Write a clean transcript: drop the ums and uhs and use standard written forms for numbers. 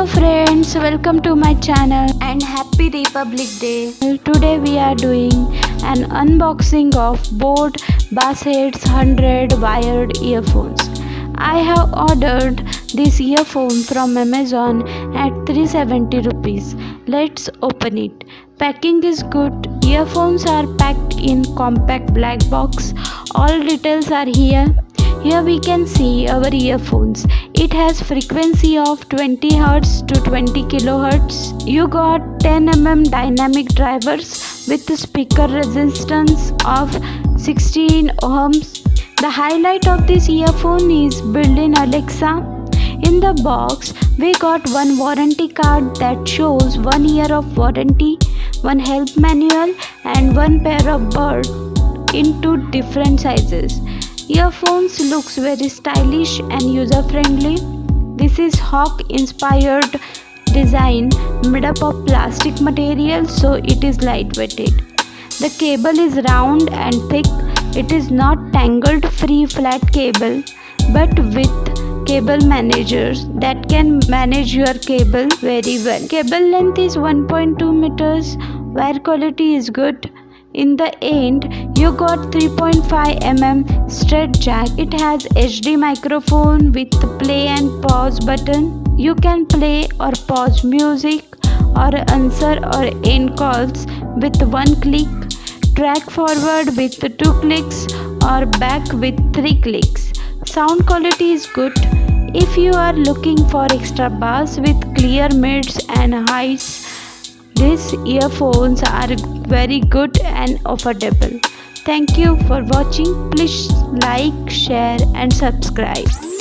Hello friends, welcome to my channel and happy Republic Day. Today we are doing an unboxing of Boat Bassheads 100 wired earphones. I have ordered this earphone from Amazon at 370 rupees. Let's open it. Packing is good. Earphones are packed in compact black box. All details are here. Here we can see our earphones. It has frequency of 20 Hz to 20 kHz. You got 10 mm dynamic drivers with speaker resistance of 16 ohms. The highlight of this earphone is built-in Alexa. In the box, we got one warranty card that shows 1 year of warranty, one help manual and one pair of buds in 2 different sizes. Earphones looks very stylish and user friendly. This is hawk inspired design made up of plastic material, so it is lightweighted. The cable is round and thick. It is not tangled free flat cable but with cable managers that can manage your cable very well. Cable length is 1.2 meters. Wire quality is good. In the end, you got 3.5 mm straight jack. It has HD microphone with play and pause button. You can play or pause music or answer or end calls with 1 click. Track forward with 2 clicks or back with 3 clicks. Sound quality is good. If you are looking for extra bass with clear mids and highs, these earphones are very good and affordable. Thank you for watching. Please like, share and subscribe.